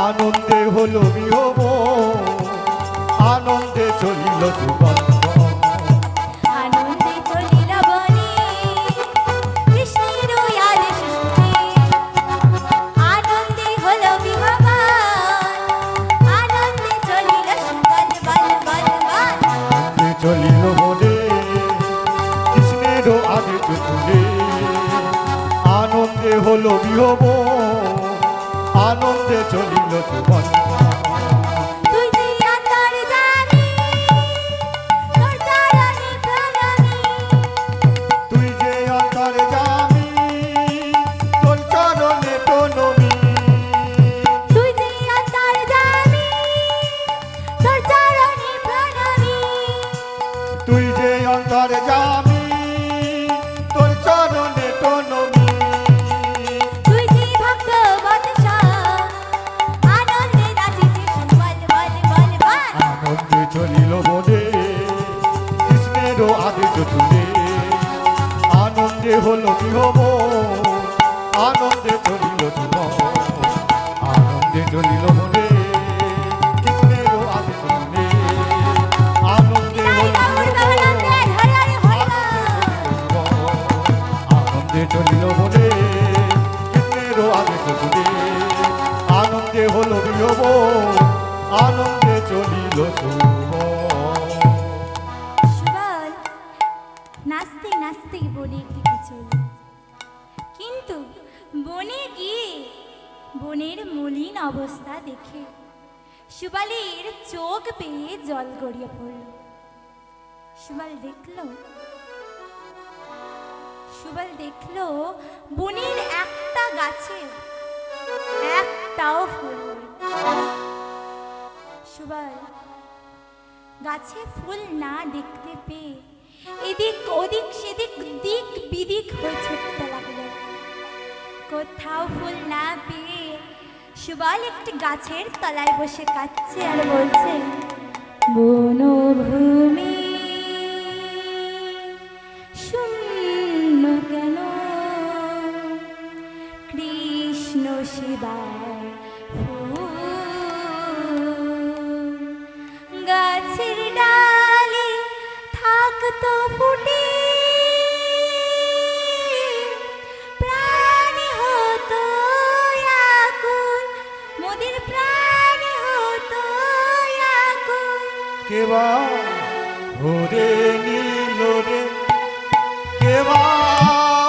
আনন্দে হলো বিহব, আনন্দে চলিল জীবন। আনন্দে চলিল বনে কৃষ্ণের আদেশ শুনে, আনন্দে হলো বিহবান, আনন্দে চলিল সুবল বল বল বল। আনন্দে চলিল বনে কৃষ্ণের আদেশ শুনে, আনন্দে হলো বিহব, আনন্দে চলিল জীবন। তুই যে অন্তর জানি তোর চরণে প্রণামী, তুই যে অন্তরে যাবি তোর চরণে প্রণমী, তুই যে অন্তর জানি তোর চরণে প্রণামী, তুই যে অন্তরে যাবি তোর চরণে প্রণমী। তুই যে ভক্তবৎস আনন্দে নাচিছিস বল বল বল বল। আনন্দে চলিল বনে কৃষ্ণের আদেশ শুনে, আনন্দে হলো বিহব, আনন্দে চলিল জীবন। আনন্দে চলিল বনে কৃষ্ণের আদেশ শুনে, আনন্দে তাই হলো বাবুর বিহব, বাবানন্দে হরে হরে হরে বল। আনন্দে চলিল বনে কৃষ্ণের আদেশ শুনে, আনন্দে হলো বিহব, আনন্দে চলিল জীবন। সুবল নাচতে নাচতে বনের দিকে চলল, কিন্তু বনে গিয়ে বনের মলিন অবস্থা দেখে সুবলের চোখ বেয়ে জল গড়িয়ে পড়ল। সুবল দেখলো বনের একটা গাছে একটাও ফুল নেই। সুবল গাছে ফুল না দেখতে পেয়ে এদিক ওদিক সেদিক দিক বিদিক হয়ে ছুটতে লাগলো। কোথাও ফুল না পেয়ে সুবল একটি গাছের তলায় বসে কাঁদছে আর বলছে, বনভূমি শূন্য কেন, কৃষ্ণ শিবায় ফুল, গাছের ডালে থাকতো ফুটে, প্রাণী হতো আকুল, মোদের প্রাণী হতো আকুল। কেবা হরে নীল রে, কেবা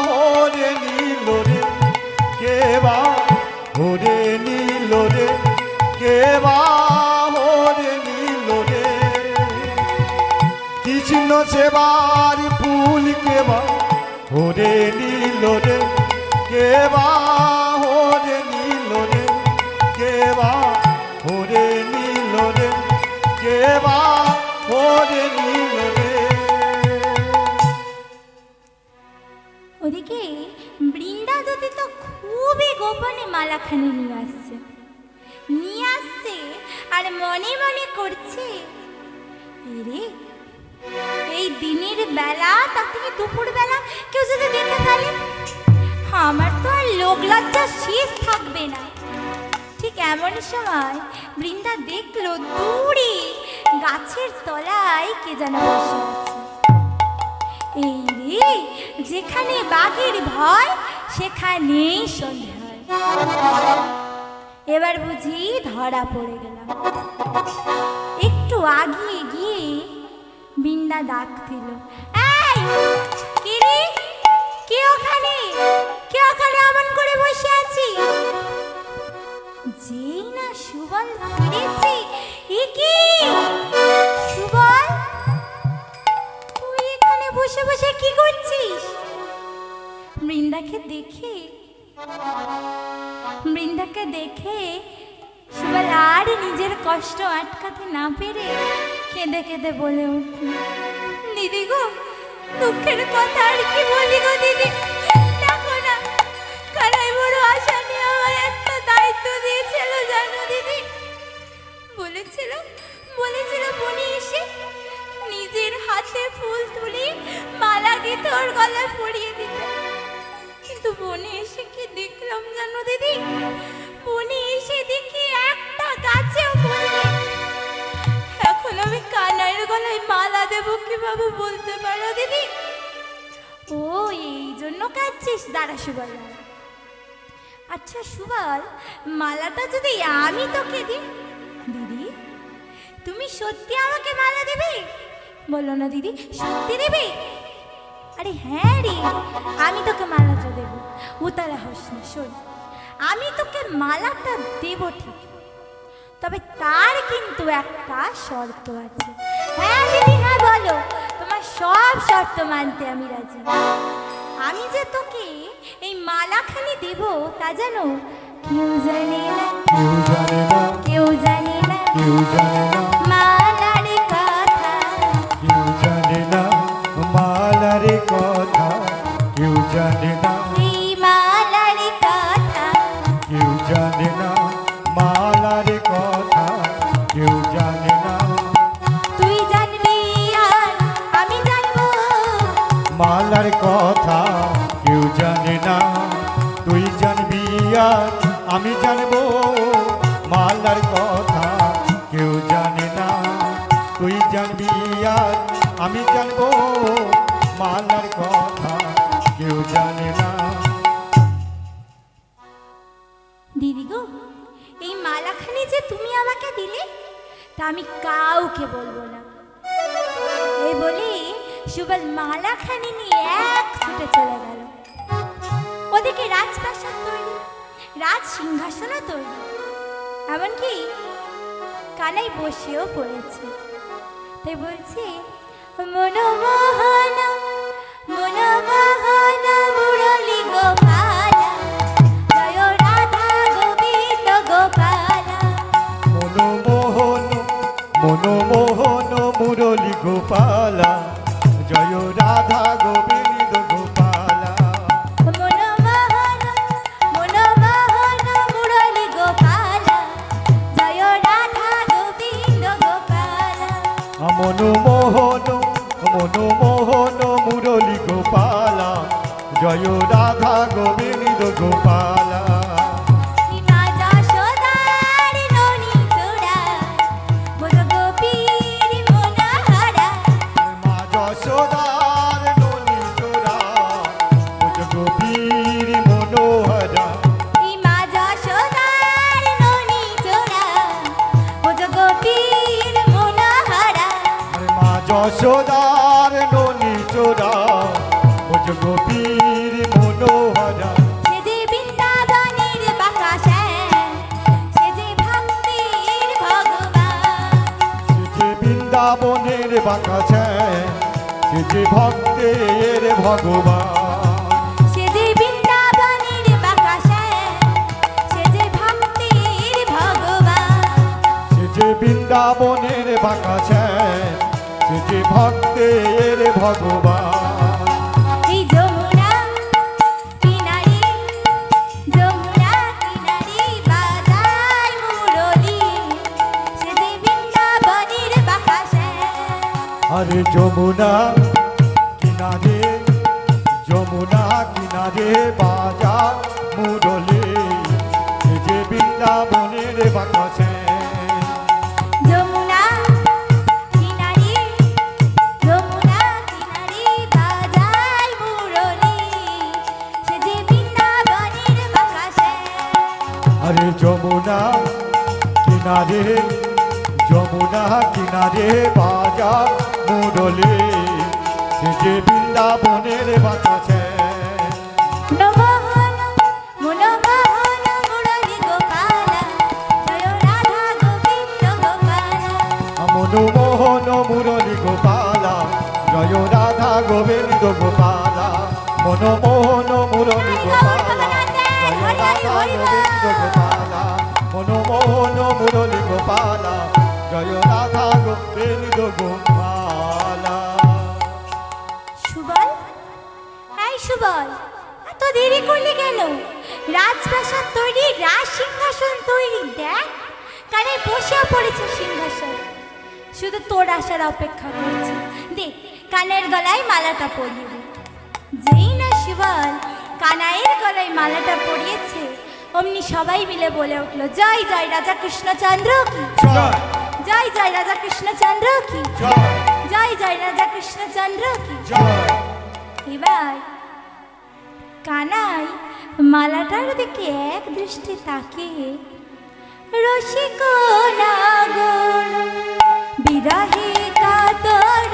হরে নীল রে, কেবা হরে নীল রে, কেবা হরে নীল রে, কৃষ্ণ সেবার ফুল কেবা হরে নীল রে, কেবা হরে নীল রে, কেবা হরে নীল রে, কেবা হরে নীল রে। ওদিকে বৃন্দাদতি তো খুবই গোপনে মালাখানি নিয়ে আসছে আর মনে মনে করছে, এরে এই দিনের বেলা তার থেকে দুপুর বেলা কেউ যদি দেখে ফেলে, আমার তো আর লোক লজ্জা শেষ থাকবে না। ঠিক এমন সময় বৃন্দা দেখলো দূরে গাছের তলায় কে যেন বসে আছে। এই রে, যেখানে বাঘের ভয় সেখানেই সন্ধ্যা হয়। এবার বুঝি ধরা পড়ে গেলাম। একটু আগিয়ে গিয়ে বৃন্দা ডাক দিল, এই কে রে, কে ওখানে, কে ওখানে অমন করে বসে আছি? যেই না সুবল ফিরেছে, এ কি সুবল, তুই এখানে বসে বসে কি করছিস? বৃন্দাকে দেখে সুবল আর নিজের কষ্ট আটকাতে না পেরে কেঁদে কেঁদে বলে উঠল, দিদি গো, দুঃখের কথা আর কি বলি গো দিদি, দেখো না কানাই বড় আশা নিয়ে আমার একটা দায়িত্ব দিয়েছিল জানো দিদি। বলেছিল বনে এসে নিজের হাতে ফুল তুলে মালা দিতে ওর গলায় পরিয়ে দিতে, কিন্তু বনে এসে কি দেখলাম জানো দিদি, বনে এসে দেখি একটা তবু বলতে পারো দিদি? ও এই জন্য কাঁদছিস? দাঁড়া সুবল, দাঁড়া। আচ্ছা সুবল, মালাটা যদি আমি তোকে দিই, দিদি তুমি সত্যি আমাকে মালা দেবে? বলো না দিদি, সত্যি দেবে? আরে হ্যাঁ রে, আমি তোকে মালাটা দেবো, উতালা হোস না। শোন, আমি তোকে মালাটা দেব ঠিক, তবে তার কিন্তু একটা শর্ত আছে। হ্যাঁ দিদি হ্যাঁ, বলো, তোমার সব শর্ত মানতে আমি রাজি। আমি যে তোকে এই মালাখানি দেব তা জানো? কেউ জানে না, কেউ জানে না, কেউ জানে না, কেউ জানে না, মালার কথা, কেউ জানে না মালার কথা, কেউ জানে না, এই মালার কথা, কেউ জানে না মালার কথা, কেউ জানে না। তুই জানবি আর আমি জানবো, মালার কথা কেউ জানে না, তুই জানবি আর আমি জানবো। মালার কথা কেউ জানে না, তুই জানবি আর আমি জানবো। মালার কথা কেউ জানে না। দিদি গো, এই মালাখানি যে তুমি আমাকে দিলে তা আমি কাউকে বলবো না। এই বলি সুবল মালাখানি নিয়ে এক ছুটে চলে গেল। ওদিকে রাজপ্রাসাদ তৈরি, রাজ সিংহাসনও তৈরি, এমনকি কানাই বসেও পড়েছে। তাই বলছে, মনোমোহন মনোমোহন মুরলী গোপালা, জয় রাধা গোবিন্দ গোপালা। মনোমোহন মনোমোহন মুরলী গোপালা, জয় রাধা গোবিন্দ গোপালা। মনোমোহন মনোমোহন মুরলী গোপালা, জয় রাধা গোবিন্দ গোপালা। মনোমোহন মনোমোহন মুরলী গোপালা, জয় রাধা গোবিন্দ গোপালা। মা যশোদার ননী চূড়া, বোধ গোপীর মনোহরা। মা যশোদার ননী চূড়া, বোধ গোপীর মনোহরা। মা যশোদার ননী চূড়া, বোধ গোপীর মনোহরা। মা যশোদার ননী চূড়া, বোধ গোপীর মনোহরা। সে যে বৃন্দাবনের বাঁকা শ্যাম, সে যে ভক্তির ভগবান। সে যে বৃন্দাবনের বাঁকা শ্যাম, সে যে ভক্তের ভগবান। সে যে বৃন্দাবনের বাঁকা শ্যাম, সে যে ভক্তির ভগবান। সে যে বৃন্দাবনের বাঁকা শ্যাম, সে যে ভক্তের ভগবান। এই যমুনা কিনারে, যমুনা কিনারে বাজায় মুরলী, সে যে বৃন্দাবনের বাঁকা শ্যাম। আরে যমুনা কিনারে, যমুনা কিনারে বাজা মুরলী, সে যে বৃন্দাবনের বাঁকা শ্যাম। যমুনা কিনারে, যমুনা কিনারে বাজায় মুরলী, সে যে বৃন্দাবনের বাঁকা শ্যাম। আরে যমুনা কিনারে, যমুনা কিনারে বাজা মুরলী, সে যে বৃন্দাবনের বাঁকা শ্যাম। মনোমোহন মনোমোহন মুরলী গোপালা, জয় রাধা গোবিন্দ গোপালা। মনোমোহন মুরলী গোপালা, জয় রাধা গোবিন্দ গোপালা। মনোমোহন মুরলী গোপালা, জয় রাধা গোবিন্দ গোপালা। মনোমোহন মুরলী গোপালা, জয় রাধা গোবিন্দ গোপালা। সুবল, এই সুবল, এত দেরি করলি কেন? রাজপ্রাসাদ তৈরি, রাজ সিংহাসন তৈরি, দেখ কানে বসেও পড়েছে সিংহাসন, শুধু তোর আসার অপেক্ষা করছে। দেখ কানের গলায় মালাটা পরিয়ে দে। যেই না সুবল কানাইয়ের গলায় মালাটা পরিয়েছে, অমনি সবাই মিলে বলে উঠলো, জয় জয় রাজা কৃষ্ণচন্দ্র কি, জয় জয় জয় রাজা কৃষ্ণচন্দ্র কি, জয় জয় জয় রাজা কৃষ্ণচন্দ্র কি জয়। এবার কানাই মালাটার দিকে এক দৃষ্টি তাকিয়ে রসিক নাগর বিরহে কাতর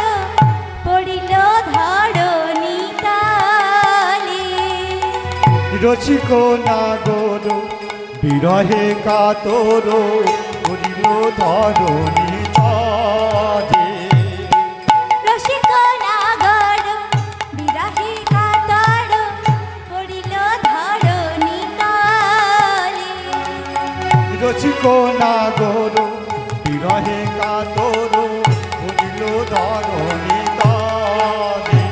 পড়িল ধরণী তালে। রসিক নাগর বিরহে কাতর করিল ধরণী তালে। রসিক নাগর বিরহে কাতর পড়িল ধরণী তালে। রসিক নাগর বিরহে কাতর করিল ধরণী তালে।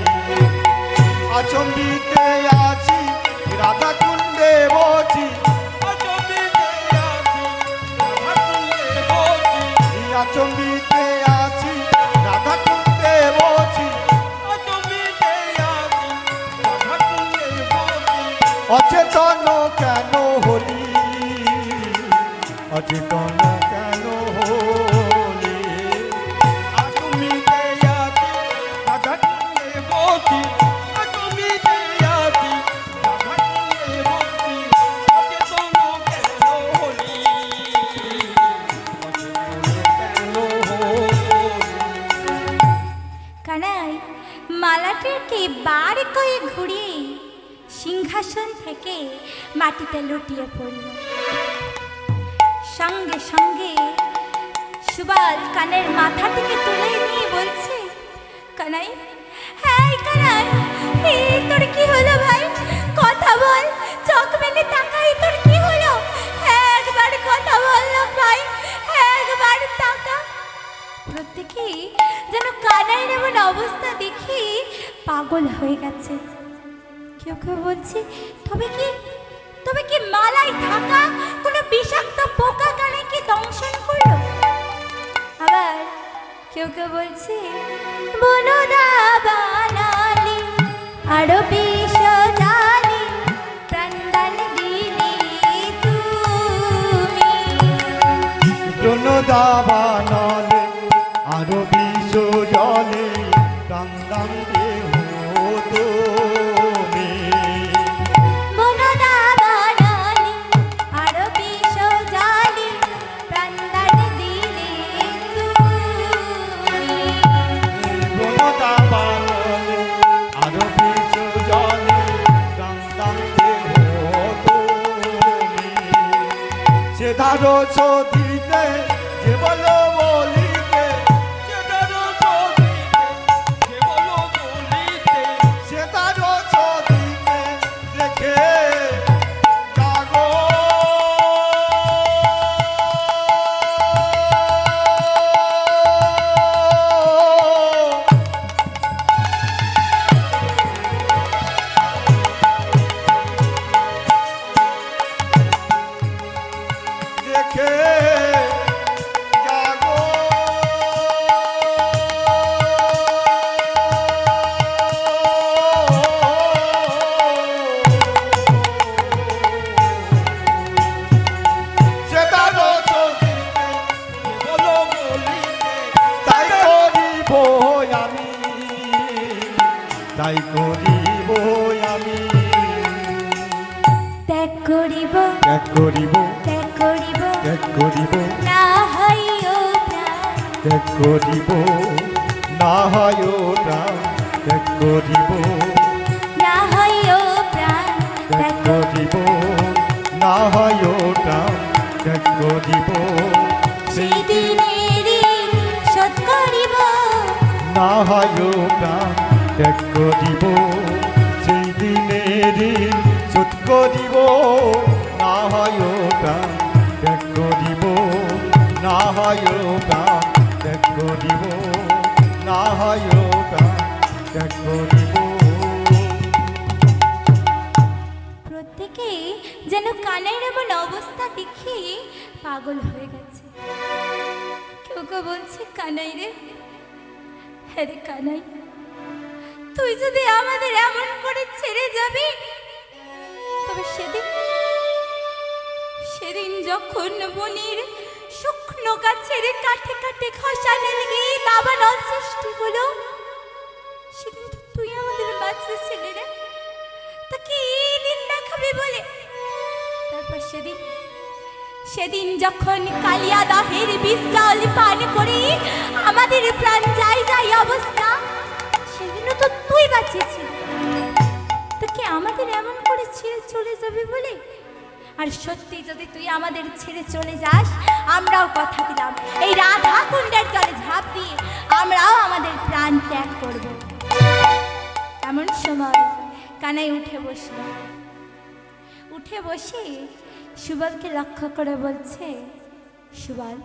আচম্বিতে আছি রাধা কুণ্ডে বসি, আচম্বিতে আছি রাধা কুণ্ডে বসি। অচেতন কেন হলি, অচেতন কেন হলি। কানাই মালাটিকে বার করে ঘুরিয়ে সিংহাসন থেকে মাটিতে লুটিয়ে পড়ল। সঙ্গে সঙ্গে সুবাল কানের মাথাটিকে তুলে নিয়ে বলছে, কানাই, হ্যাঁ কানাই, এই তোর কি হলো ভাই? কথা বল, চোখ মেলে তাকাই, তোর কি হলো? একবার কথা বল না ভাই, একবার তাকা। প্রত্যেকেই যেন কানাইয়ের এমন অবস্থা দেখি পাগল হয়ে গেছে। কেউ কেউ বলছে, তবে কি মালায় থাকা কোনো বিষাক্ত পোকা কানাইকে দংশন করলো? আবার কেউ কেউ বলছে, বনদা বানালি আরো বিষ জালি প্রাণদান দিলি তুমি। প্রণদা বানালে আরো বিষ জলে প্রাণদান দেহ তুমি। বনদা বানালি আরো বিষ জালি প্রাণদান দিলি তুমি। প্রণদা বানালে আরো বিষ জলে প্রাণদান দেহ তুমি। সে ধারো সদিতে যে বলো বলিতে, সে ধারো সদিতে দেখে জাগো। দেখে জাগো। সেটারও সদিতে বলো বলিতে, তাই করিব আমি, তাই করিব আমি। ত্যাগ করিব, ত্যাগ করিব, ত্যাগ করিব, ত্যাগ করিব, না হইও প্রাণ। ত্যাগ করিব, না হয় প্রাণ। ত্যাগ করিব, না হইও প্রাণ। ত্যাগ করিব, না হয় প্রাণ। ত্যাগ করিব, সেই দিনেরই শোধ করিব। না হয় প্রাণ। ত্যাগ করিব, সেই দিনেরই শোধ করিব। না হয় প্রাণ। ত্যাগ করিব, না হয় প্রাণ। ত্যাগ করিব, না হয় প্রাণ। ত্যাগ করিব। প্রত্যেকে যেন কানাইয়ের এমন অবস্থা দেখে পাগল হয়ে গেছে। কেউ কেউ বলছে, কানাই রে, হ্যাঁ রে কানাই, তুই যদি আমাদের এমন করে ছেড়ে যাবি, তবে সেদিন যখন বনের শুকনো গাছের কাঠে কাঠে খসানের গীত আবার সৃষ্টি হলো। সেদিন তো তুই আমাদের বাচ্চা ছেলে রে, তাকে এই দিন দেখাবে বলে। তারপর সেদিন যখন কালিয়া দাহের বিষ জল পান করি আমাদের প্রাণ যাই যাই অবস্থা, সেদিনও তো তুই বাঁচিয়েছিলি। তোকে আমাদের এমন করে ছেড়ে চলে যাবে বলে? আর সত্যি যদি তুই আমাদের ছেড়ে চলে যাস, আমরাও কথা দিলাম এই রাধা কুণ্ডের জলে ঝাঁপ দিয়ে আমরাও আমাদের প্রাণ ত্যাগ করব। এমন সময় কানাই উঠে বসে সুবলকে লক্ষ্য করে বলছে, সুবল,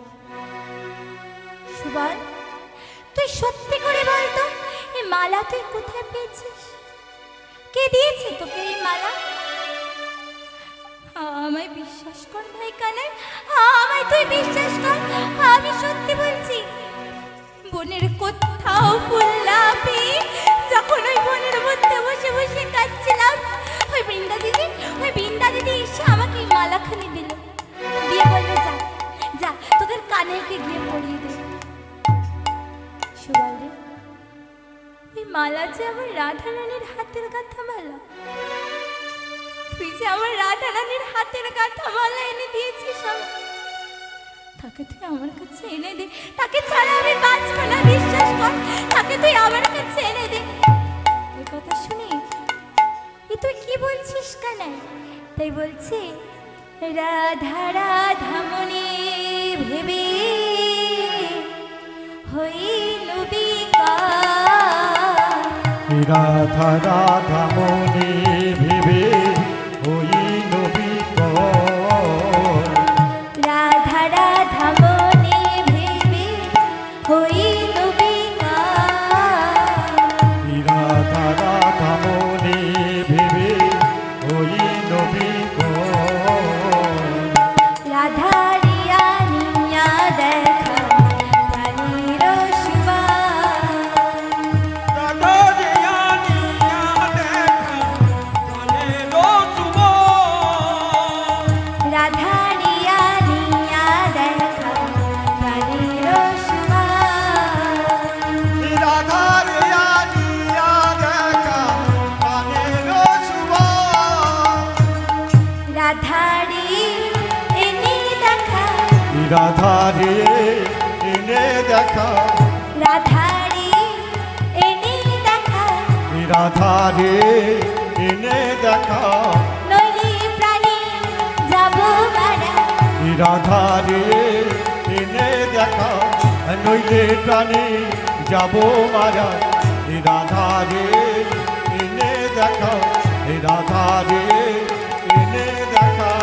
তুই সত্যি করে বলতো এই মালা তুই কোথায় পেয়েছিস? কে দিয়েছে তোকে এই মালা? আমায় বিশ্বাস কর ভাই কানাই, আমায় তুই বিশ্বাস কর, আমি সত্যি বলছি। বনের কোথাও ফুল না পেয়ে যখন ওই বনের মধ্যে বসে বসে কাঁদছিলাম, ওই বৃন্দা দিদি এসে আমাকে এই মালাখানি দিল, দিয়ে বললো যা যা তোদের কানাইকে গিয়ে পরিয়ে দে। সুবল রে, ওই মালা যে আমার রাধা রানীর হাতের গাঁথা মালা, তুই যে আমার রাধা রানীর হাতের গাঁথা মালা এনে দিয়েছিস তাকে তুই আমার কাছে এনে দে, তাকে ছাড়া আমি বাঁচব না, বিশ্বাস কর, তাকে তুই আমার কাছে এনে দে। এই কথা শুনে তুই কি বলছিস কানাই? তাই বলছে, রাধা রাধা মনে ভেবে হইল বিকার, রাধা রাধা মনে ভেবে হইল বিকল, রাধা রাধা মনে ভেবে হইল বিকার, রাধা রাধা মনে ভেবে হইল বিকল, রাধা রিয়া নিয়া দেখা প্রাণীর সুবাস, রাধা রিয়া নিয়া দেখা প্রাণের সুবাস, রাধা রিয়া নিয়া দেখা প্রাণীর সুবাস, রাধা রিয়া নিয়া দেখা প্রাণের সুবাস, রাধারি এনে দেখা, রাধা রে এনে দেখা, রাধারি এনে দেখা, রাধা রে এনে দেখা, নইলে প্রাণী যাব মারা, রাধা রে এনে দেখা, নইলে প্রাণী যাব মারা, রাধা রে এনে দেখা, রাধা রে এনে দেখা।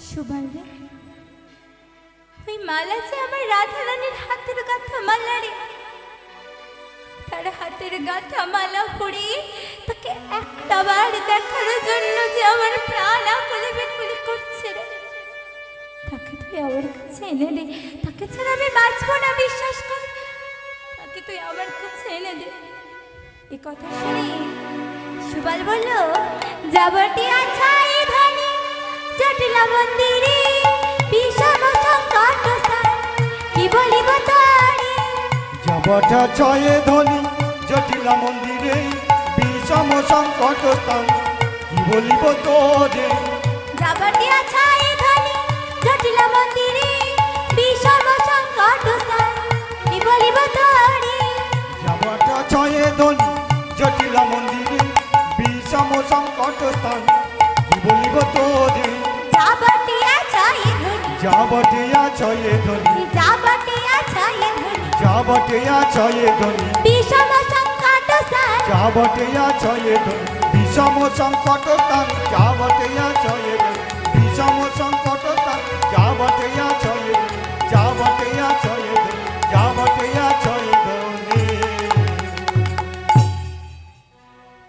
সুবল রে, ওই মালা যে আমার রাধা রানীর হাতের গাঁথা মালা রে, তার হাতের গাঁথা মালা পরে তাকে একটা বার দেখার জন্য যে আমার প্রাণ আকুলি বিকুলি করছে রে, তাকে তুই আমার কাছে এনে দে, তাকে ছাড়া আমি বাঁচবো না, বিশ্বাস কর, তাকে তুই আমার কাছে এনে দে। এ কথা শুনে সুবল বলল, যাবটি আছাই ধনী জটিলা মন্দিরে বিষম সংকট সার, কি বলিব তারে? যাবটা ছয়ে ধনী জটিলা মন্দিরে বিষম সংকট স্থান, কি বলিব তোরে? যাবটি আছাই ধনী জটিলা মন্দিরে বিষম সংকট সার, কি বলিব তারে? যাবটা ছয়ে ধনী জটিলা মন্দিরে বিষম সংকট স্থান, কি বলিব তোরে? যাবটি আছাই ধনী, যাবটে ছয়ে ধনী, যাবটি আছাই ধনী যাবটে ছয়ে ধনী, বিষম সংকট সার, যাবটে ছয়ে ধনী, বিষম সংকট স্থান, যাবটে ছয়ে ধনী, বিষম সংকট স্থান, যাবটে ছয়ে ধনী, যাবটে ছয়ে ধনী, যাবটে ছয়ে ধনী।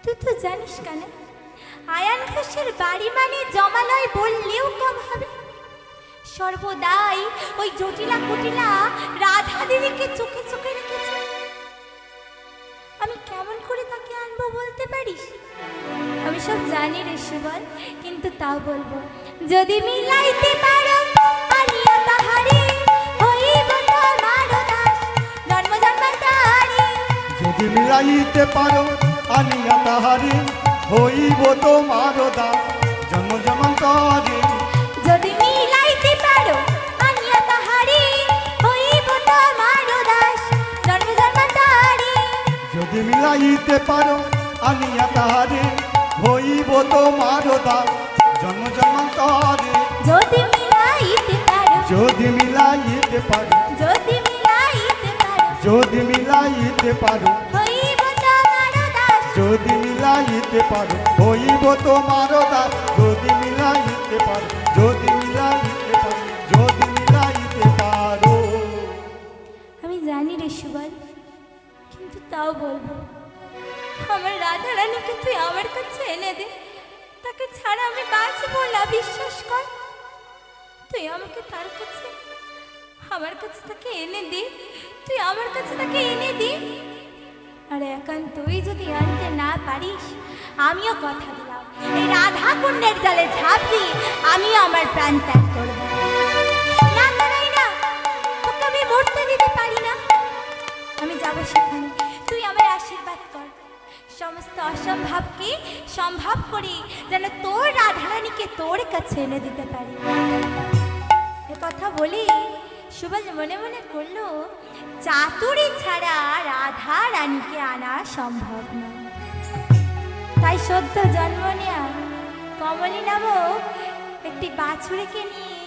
তুই তো জানিস কেন আয়ান ঘোষের বাড়ি মানে জমালয় বললেও কম হবে, সর্বদাই ওই জটিলা কুটিলা রাধা দেবীকে চোখে চোখে রেখেছে। আমি কেমন করে তাকে আনবো বলতে পারিস? আমি সব জানি রে সুবল, কিন্তু তাও বলবো, যদি মিলাইতে পারো মিলাইতে পারো আনিয়া তাহারে হইব তোমার দাস জন্ম জন্মান্তরে যদি মিলাইতে পারো আনিয়া তাহারে হইব তোমার দাস জন্ম জন্মান্তরে। যদি মিলাইতে পারো আনিয়া তাহারে হইব তোমার দাস জন্ম জন্মান্তরে যদি মিলাইতে পারো যদি মিলাইতে পারো যদি মিলাইতে পারো যদি মিলাইতে পারো হইব তোমার দাস যদি মিলাইতে পারো হইব তোমার দাস যদি মিলাইতে পারো যদি মিলাইতে পারো যদি মিলাইতে পারো। আমি জানি রে সুবল, কিন্তু তাও বলবো আমার রাধা রানীকে তুই আমার কাছে এনে দে, তাকে ছাড়া আমি বাঁচবো না, বিশ্বাস কর। তুই আমাকে তার কাছে আমার কাছে তাকে এনে দে, তুই আমার কাছে তাকে এনে দে। আর একান্তই যদি আনতে না পারিস, আমিও কথা দিলাম এই রাধা কুণ্ডের জলে ঝাঁপ দিয়ে আমিও আমার প্রাণ ত্যাগ করবো। না করাই না, তোকে আমি মরতে দিতে পারি না। আমি যাবো সেখানে, তুই আমার আশীর্বাদ কর, সমস্ত অসম্ভবকে সম্ভব করি যেন তোর রাধারানীকে তোর কাছে এনে দিতে পারি। এ কথা বলি সুবল মনে মনে করলো চাতুরি ছাড়া রাধা রানীকে আনা সম্ভব নয়। তাই সদ্য জন্ম নেয়া কমলী নামক একটি বাছুরিকে নিয়ে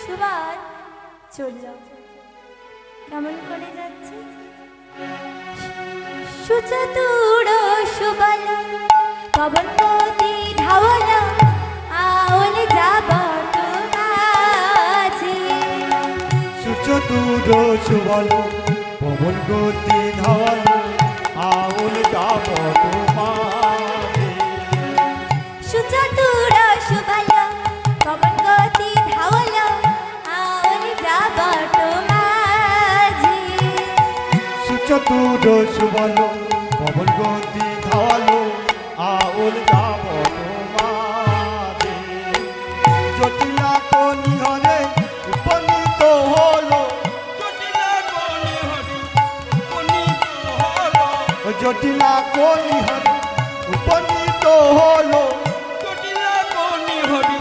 সুবল চলল। কেমন করে যাচ্ছে? সুচতুর সুবল পবন গতি ধাওল আওল যাব মাঝে। সুচতুর সুবল পবন গতি ধাওয়ালো আউল যাব তোমারে। সুচতুর সুবল পবন গতি ধাওল আওল যাব মাঝে। সুচতুর সুবল পবন গতি ধাওয়ালো আউল যাব তোমারে। জটিলা কনিহরে উপনীত হলো জটিলা কনিহরে উপনীত হলো জটিলা কনি হরি